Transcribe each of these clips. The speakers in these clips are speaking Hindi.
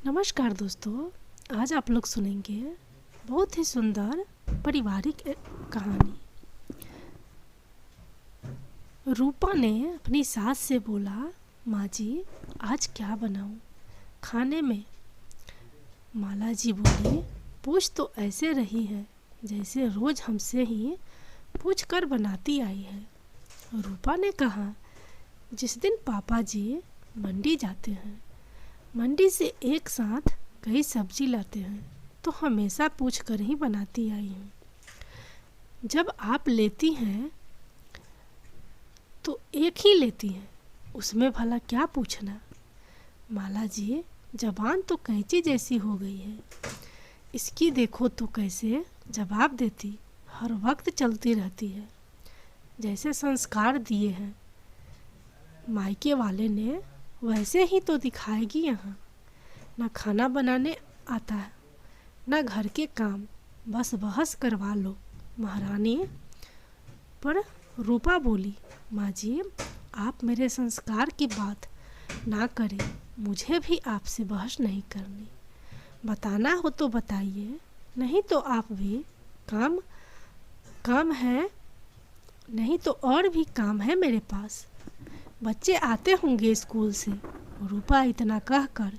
नमस्कार दोस्तों, आज आप लोग सुनेंगे बहुत ही सुंदर पारिवारिक कहानी। रूपा ने अपनी सास से बोला, माँ जी आज क्या बनाऊं खाने में। माला जी बोली, पूछ तो ऐसे रही है जैसे रोज हमसे ही पूछ कर बनाती आई है। रूपा ने कहा, जिस दिन पापा जी मंडी जाते हैं, मंडी से एक साथ कई सब्जी लाते हैं तो हमेशा पूछ कर ही बनाती आई हूँ। जब आप लेती हैं तो एक ही लेती हैं, उसमें भला क्या पूछना। माला जी, जबान तो कैंची जैसी हो गई है, इसकी देखो तो कैसे जवाब देती, हर वक्त चलती रहती है जैसे संस्कार दिए हैं मायके वाले ने वैसे ही तो दिखाएगी। यहाँ ना खाना बनाने आता है ना घर के काम, बस बहस करवा लो महारानी। पर रूपा बोली, माँ जी आप मेरे संस्कार की बात ना करें, मुझे भी आपसे बहस नहीं करनी। बताना हो तो बताइए, नहीं तो आप भी काम है, नहीं तो और भी काम है मेरे पास। बच्चे आते होंगे स्कूल से। रूपा इतना कहकर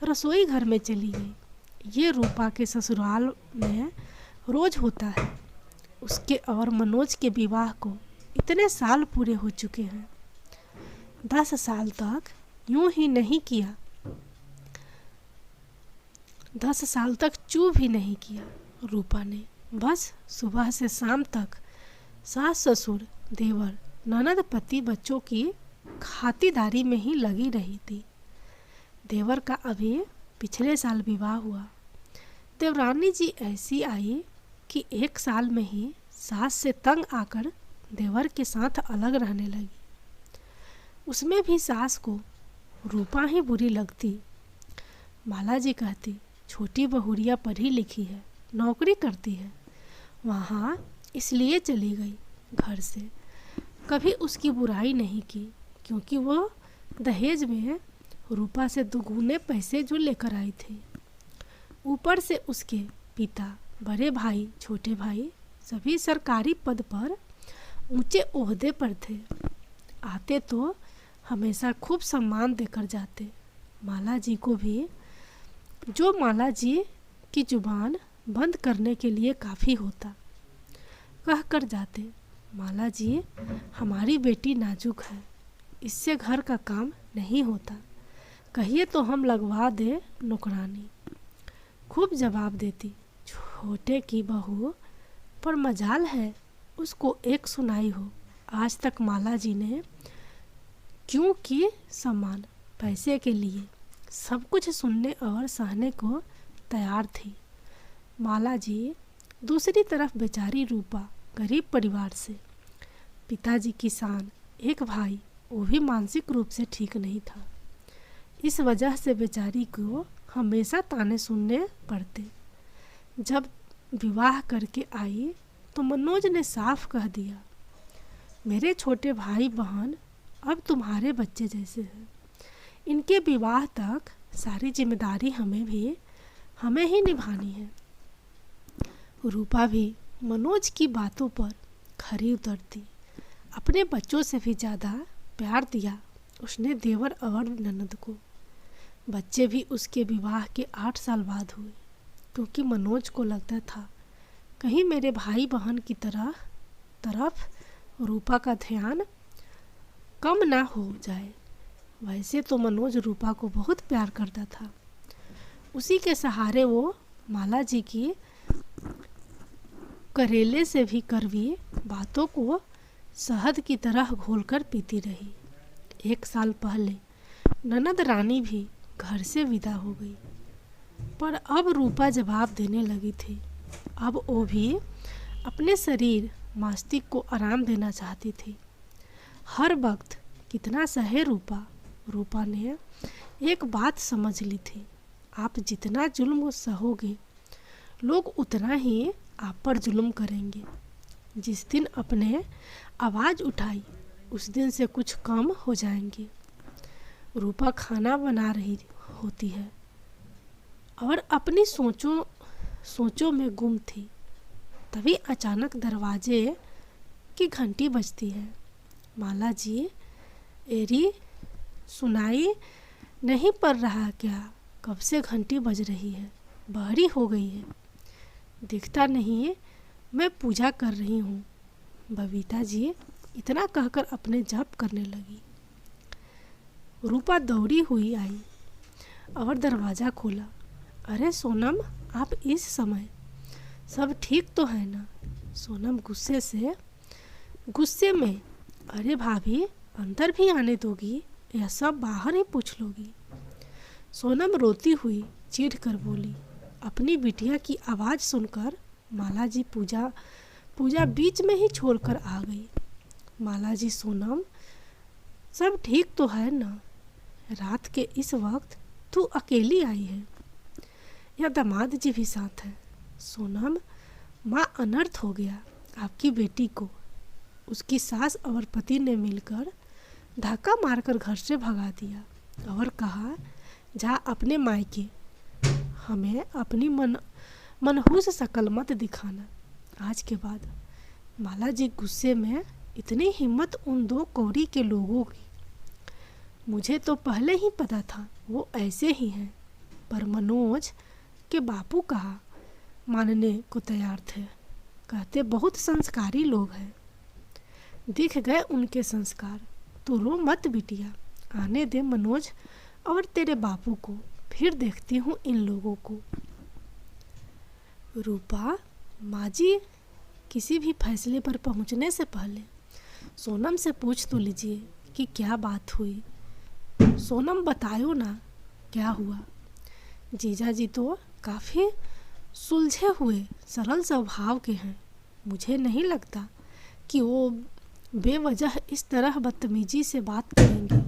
रसोई घर में चली गई। ये रूपा के ससुराल में रोज होता है। उसके और मनोज के विवाह को इतने साल पूरे हो चुके हैं। 10 साल तक यूं ही नहीं किया, 10 साल तक चू भी नहीं किया रूपा ने। बस सुबह से शाम तक सास ससुर देवर ननद पति बच्चों की खातिरदारी में ही लगी रही थी। देवर का अभी पिछले साल विवाह हुआ। देवरानी जी ऐसी आई कि 1 साल में ही सास से तंग आकर देवर के साथ अलग रहने लगी। उसमें भी सास को रूपा ही बुरी लगती। माला जी कहती, छोटी बहुरिया पढ़ी लिखी है, नौकरी करती है, वहाँ इसलिए चली गई घर से। कभी उसकी बुराई नहीं की, क्योंकि वो दहेज में रूपा से दुगुने पैसे जो लेकर आई थी। ऊपर से उसके पिता, बड़े भाई, छोटे भाई सभी सरकारी पद पर, ऊंचे ओहदे पर थे। आते तो हमेशा खूब सम्मान देकर जाते। माला जी को भी, जो माला जी की जुबान बंद करने के लिए काफ़ी होता, कह कर जाते, माला जी हमारी बेटी नाजुक है, इससे घर का काम नहीं होता, कहिए तो हम लगवा दे नौकरानी। खूब जवाब देती। छोटे की बहू पर मजाल है उसको एक सुनाई हो। आज तक माला जी ने क्यों की सम्मान, पैसे के लिए सब कुछ सुनने और सहने को तैयार थी। माला जी दूसरी तरफ बेचारी रूपा गरीब परिवार से, पिताजी किसान, एक भाई वो भी मानसिक रूप से ठीक नहीं था। इस वजह से बेचारी को हमेशा ताने सुनने पड़ते। जब विवाह करके आई तो मनोज ने साफ कह दिया, मेरे छोटे भाई बहन अब तुम्हारे बच्चे जैसे हैं, इनके विवाह तक सारी जिम्मेदारी हमें ही निभानी है। रूपा भी मनोज की बातों पर खरी उतरती। अपने बच्चों से भी ज़्यादा प्यार दिया उसने देवर और ननद को। बच्चे भी उसके विवाह के 8 साल बाद हुए, क्योंकि मनोज को लगता था कहीं मेरे भाई बहन की तरफ रूपा का ध्यान कम ना हो जाए। वैसे तो मनोज रूपा को बहुत प्यार करता था। उसी के सहारे वो माला जी की करेले से भी कड़वी बातों को शहद की तरह घोलकर पीती रही। 1 साल पहले ननद रानी भी घर से विदा हो गई, पर अब रूपा जवाब देने लगी थी। अब वो भी अपने शरीर मस्तिष्क को आराम देना चाहती थी। हर वक्त कितना सहे रूपा ने एक बात समझ ली थी, आप जितना जुल्म सहोगे लोग उतना ही आप पर जुल्म करेंगे। जिस दिन अपने आवाज़ उठाई उस दिन से कुछ कम हो जाएंगे। रूपा खाना बना रही होती है और अपनी सोचों में गुम थी। तभी अचानक दरवाजे की घंटी बजती है। माला जी, एरी सुनाई नहीं पड़ रहा क्या? कब से घंटी बज रही है? बहरी हो गई है। दिखता नहीं है, मैं पूजा कर रही हूँ। बबीता जी इतना कहकर अपने जप करने लगी। रूपा दौड़ी हुई आई और दरवाज़ा खोला। अरे सोनम, आप इस समय? सब ठीक तो है ना? सोनम गुस्से में, अरे भाभी, अंदर भी आने दोगी या सब बाहर ही पूछ लोगी? सोनम रोती हुई चीढ़ कर बोली। अपनी बिटिया की आवाज़ सुनकर माला जी पूजा बीच में ही छोड़कर आ गई। माला जी, सोनम, सब ठीक तो है ना? रात के इस वक्त तू अकेली आई है या दामाद जी भी साथ है? सोनम, माँ, अनर्थ हो गया। आपकी बेटी को उसकी सास और पति ने मिलकर धक्का मारकर घर से भगा दिया और कहा, जा अपने मायके, हमें अपनी मनहूस शक्ल मत दिखाना। आज के बाद माला जी गुस्से में, इतनी हिम्मत उन दो कौड़ी के लोगों की। मुझे तो पहले ही पता था वो ऐसे ही हैं, पर मनोज के बापू कहा मानने को तैयार थे। कहते बहुत संस्कारी लोग हैं। दिख गए उनके संस्कार। तो रो मत बिटिया, आने दे मनोज और तेरे बापू को, फिर देखती हूँ इन लोगों को। रूपा, माँ जी, किसी भी फैसले पर पहुँचने से पहले सोनम से पूछ तो लीजिए कि क्या बात हुई। सोनम, बतायो ना क्या हुआ। जीजा जी तो काफ़ी सुलझे हुए सरल स्वभाव के हैं। मुझे नहीं लगता कि वो बेवजह इस तरह बदतमीजी से बात करेंगे।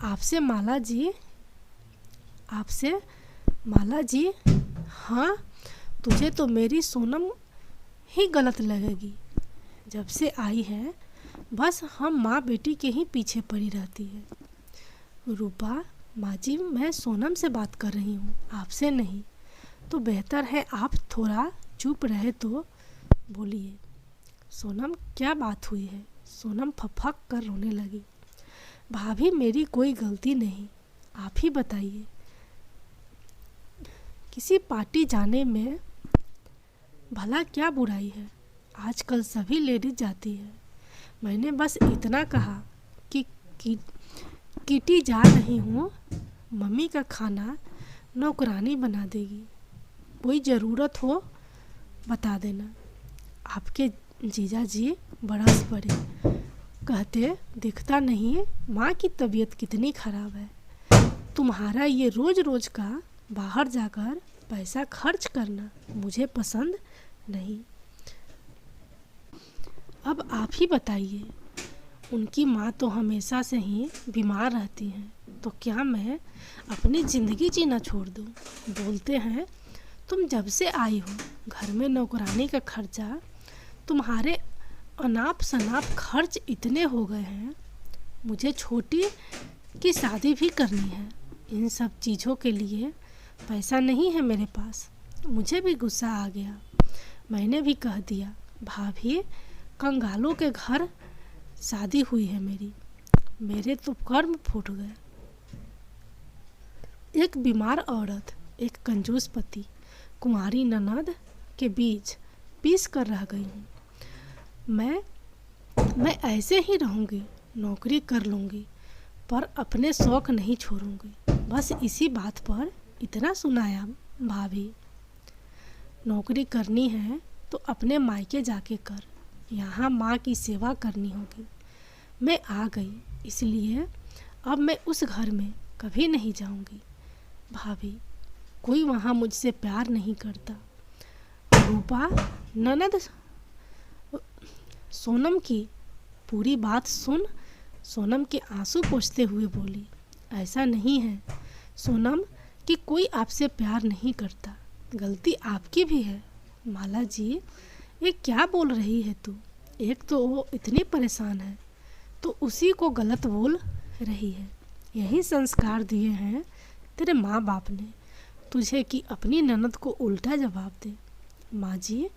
आपसे माला जी, हाँ, तुझे तो मेरी सोनम ही गलत लगेगी। जब से आई है बस हम माँ बेटी के ही पीछे पड़ी रहती है। रूपा, माँ जी, मैं सोनम से बात कर रही हूँ, आपसे नहीं। तो बेहतर है आप थोड़ा चुप रहे तो बोलिए। सोनम, क्या बात हुई है? सोनम फफक कर रोने लगी। भाभी, मेरी कोई गलती नहीं, आप ही बताइए। किसी पार्टी जाने में भला क्या बुराई है? आजकल सभी लेडीज जाती है। मैंने बस इतना कहा कि किटी जा रही हूँ, मम्मी का खाना नौकरानी बना देगी, कोई ज़रूरत हो बता देना। आपके जीजा जी बरस पड़े, कहते दिखता नहीं माँ की तबीयत कितनी ख़राब है। तुम्हारा ये रोज़ रोज़ का बाहर जाकर पैसा खर्च करना मुझे पसंद नहीं। अब आप ही बताइए, उनकी माँ तो हमेशा से ही बीमार रहती हैं, तो क्या मैं अपनी ज़िंदगी जीना छोड़ दूँ? बोलते हैं तुम जब से आई हो घर में नौकरानी का खर्चा, तुम्हारे अनाप शनाप खर्च इतने हो गए हैं। मुझे छोटी की शादी भी करनी है, इन सब चीज़ों के लिए पैसा नहीं है मेरे पास। मुझे भी गुस्सा आ गया। मैंने भी कह दिया, भाभी, कंगालों के घर शादी हुई है मेरे तो कर्म फूट गए। एक बीमार औरत, एक कंजूस पति, कुंवारी ननद के बीच पीस कर रह गई हूँ। मैं ऐसे ही रहूँगी, नौकरी कर लूँगी, पर अपने शौक़ नहीं छोड़ूंगी। बस इसी बात पर इतना सुनाया। भाभी, नौकरी करनी है तो अपने मायके जाके कर, यहाँ माँ की सेवा करनी होगी। मैं आ गई, इसलिए अब मैं उस घर में कभी नहीं जाऊंगी। भाभी, कोई वहाँ मुझसे प्यार नहीं करता। रूपा, ननद सोनम की पूरी बात सुन सोनम के आंसू पोंछते हुए बोली, ऐसा नहीं है सोनम कि कोई आपसे प्यार नहीं करता, गलती आपकी भी है। माला जी, ये क्या बोल रही है तू? एक तो वो इतनी परेशान है तो उसी को गलत बोल रही है। यही संस्कार दिए हैं तेरे माँ बाप ने, तुझे कि अपनी ननद को उल्टा जवाब दे। माँ जी,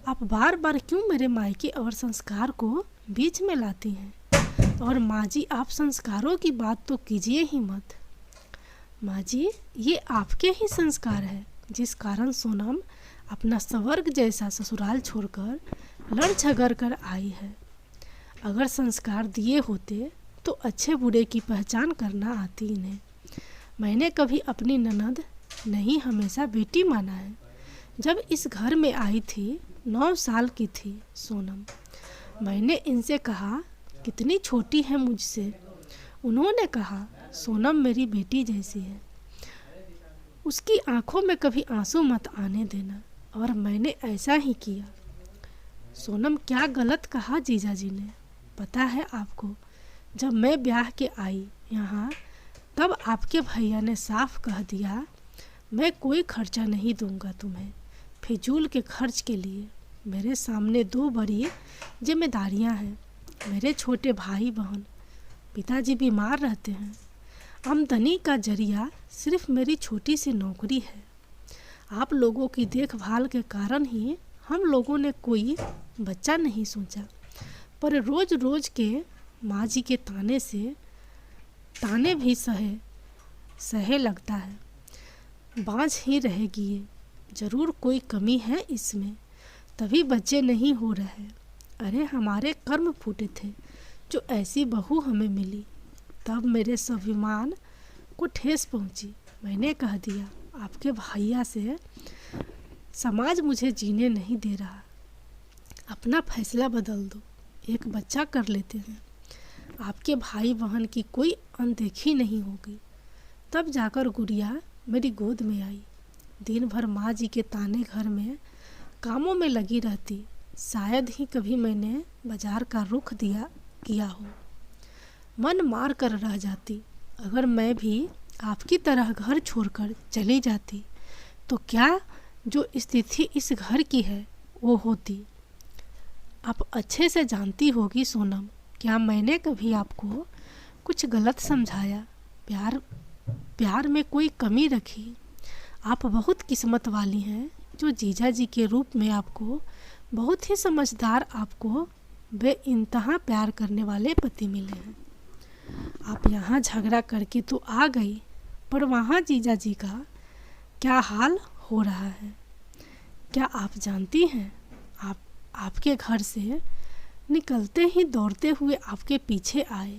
आप बार बार क्यों मेरे मायके और संस्कार को बीच में लाती हैं? और माँ जी, आप संस्कारों की बात तो कीजिए ही मत। माँ जी, ये आपके ही संस्कार है जिस कारण सोनम अपना स्वर्ग जैसा ससुराल छोड़कर लड़ झगड़ कर आई है। अगर संस्कार दिए होते तो अच्छे बुरे की पहचान करना आती इन्हें। मैंने कभी अपनी ननद नहीं, हमेशा बेटी माना है। जब इस घर में आई थी 9 साल की थी सोनम। मैंने इनसे कहा कितनी छोटी है मुझसे। उन्होंने कहा सोनम मेरी बेटी जैसी है, उसकी आंखों में कभी आंसू मत आने देना। और मैंने ऐसा ही किया। सोनम, क्या गलत कहा जीजा जी ने? पता है आपको, जब मैं ब्याह के आई यहाँ, तब आपके भैया ने साफ कह दिया मैं कोई खर्चा नहीं दूंगा तुम्हें फिजूल के खर्च के लिए। मेरे सामने 2 बड़ी जिम्मेदारियां हैं। मेरे छोटे भाई बहन, पिताजी बीमार रहते हैं। आमदनी का जरिया सिर्फ मेरी छोटी सी नौकरी है। आप लोगों की देखभाल के कारण ही हम लोगों ने कोई बच्चा नहीं सोचा। पर रोज रोज के माँ जी के ताने भी सहे लगता है। बाँझ ही रहेगी ये, ज़रूर कोई कमी है इसमें, तभी बच्चे नहीं हो रहे। अरे हमारे कर्म फूटे थे जो ऐसी बहू हमें मिली। तब मेरे स्वाभिमान को ठेस पहुंची। मैंने कह दिया आपके भैया से समाज मुझे जीने नहीं दे रहा, अपना फैसला बदल दो, एक बच्चा कर लेते हैं। आपके भाई बहन की कोई अनदेखी नहीं होगी। तब जाकर गुड़िया मेरी गोद में आई। दिन भर माँ जी के ताने घर में कामों में लगी रहती। शायद ही कभी मैंने बाजार का रुख किया हो। मन मार कर रह जाती। अगर मैं भी आपकी तरह घर छोड़कर चली जाती तो क्या जो स्थिति इस घर की है वो होती। आप अच्छे से जानती होगी सोनम, क्या मैंने कभी आपको कुछ गलत समझाया, प्यार में कोई कमी रखी? आप बहुत किस्मत वाली हैं जो जीजा जी के रूप में आपको बहुत ही समझदार, आपको बेइंतहा प्यार करने वाले पति मिले हैं। आप यहाँ झगड़ा करके तो आ गई, पर वहाँ जीजा जी का क्या हाल हो रहा है क्या आप जानती हैं? आपके घर से निकलते ही दौड़ते हुए आपके पीछे आए,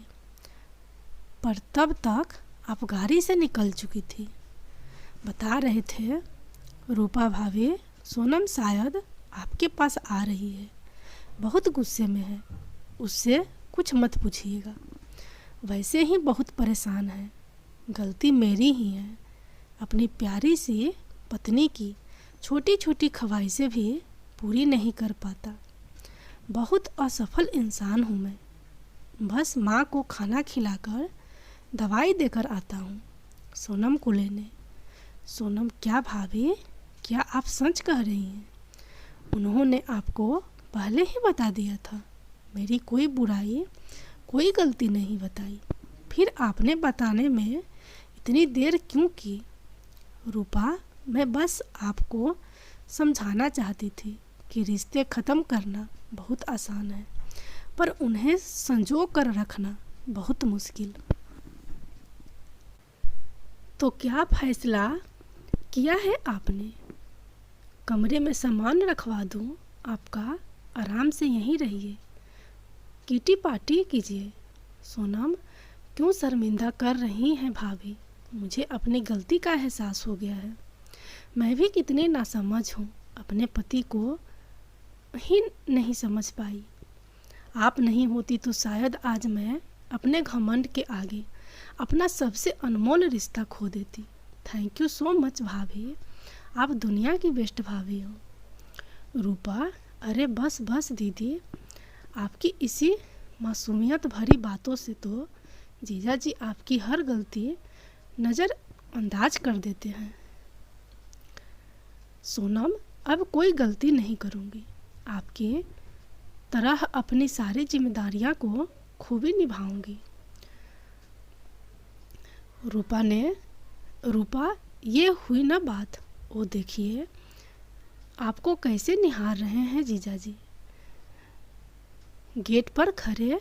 पर तब तक आप गाड़ी से निकल चुकी थी। बता रहे थे रूपा भाभी, सोनम शायद आपके पास आ रही है, बहुत गुस्से में है, उससे कुछ मत पूछिएगा। वैसे ही बहुत परेशान है, गलती मेरी ही है। अपनी प्यारी सी पत्नी की छोटी छोटी ख्वाहिशें भी पूरी नहीं कर पाता। बहुत असफल इंसान हूँ मैं। बस माँ को खाना खिलाकर दवाई देकर आता हूँ सोनम को लेने। सोनम, क्या भाभी, क्या आप सच कह रही हैं? उन्होंने आपको पहले ही बता दिया था। मेरी कोई बुराई, कोई गलती नहीं बताई, फिर आपने बताने में इतनी देर क्यों की? रूपा, मैं बस आपको समझाना चाहती थी कि रिश्ते ख़त्म करना बहुत आसान है, पर उन्हें संजो कर रखना बहुत मुश्किल। तो क्या फैसला किया है आपने? कमरे में सामान रखवा दूं आपका, आराम से यहीं रहिए, किटी पार्टी कीजिए। सोनम, क्यों शर्मिंदा कर रही हैं भाभी? मुझे अपनी गलती का एहसास हो गया है। मैं भी कितनी नासमझ हूँ, अपने पति को ही नहीं समझ पाई। आप नहीं होती तो शायद आज मैं अपने घमंड के आगे अपना सबसे अनमोल रिश्ता खो देती। थैंक यू सो मच भाभी, आप दुनिया की बेस्ट भाभी हो। रूपा, अरे बस बस दीदी, आपकी इसी मासूमियत भरी बातों से तो जीजा जी आपकी हर गलती नज़रअंदाज कर देते हैं। सोनम, अब कोई गलती नहीं करूँगी, आपकी तरह अपनी सारी जिम्मेदारियां को खूबी निभाऊंगी। रूपा ये हुई ना बात। वो देखिए आपको कैसे निहार रहे हैं जीजाजी। गेट पर खड़े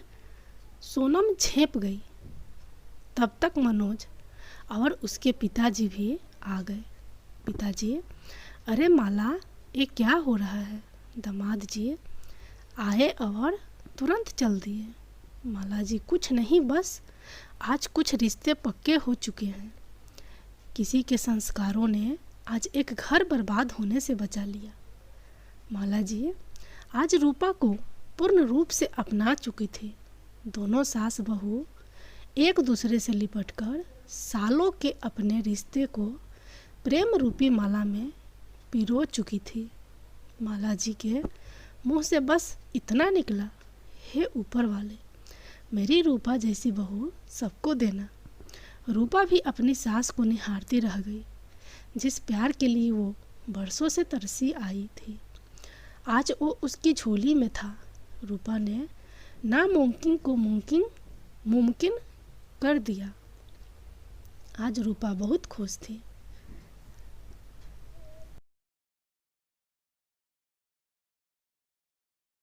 सोनम झेप गई। तब तक मनोज और उसके पिताजी भी आ गए। पिताजी, अरे माला, ये क्या हो रहा है? दामाद जी आए और तुरंत चल दिए। माला जी, कुछ नहीं, बस आज कुछ रिश्ते पक्के हो चुके हैं। किसी के संस्कारों ने आज एक घर बर्बाद होने से बचा लिया। माला जी आज रूपा को पूर्ण रूप से अपना चुकी थी। दोनों सास बहू एक दूसरे से लिपटकर सालों के अपने रिश्ते को प्रेम रूपी माला में पिरो चुकी थी। माला जी के मुंह से बस इतना निकला, हे ऊपर वाले, मेरी रूपा जैसी बहू सबको देना। रूपा भी अपनी सास को निहारती रह गई, जिस प्यार के लिए वो बरसों से तरसी आई थी। आज वो उसकी झोली में था। रूपा ने नामुमकिन को मुमकिन कर दिया। आज रूपा बहुत खुश थी।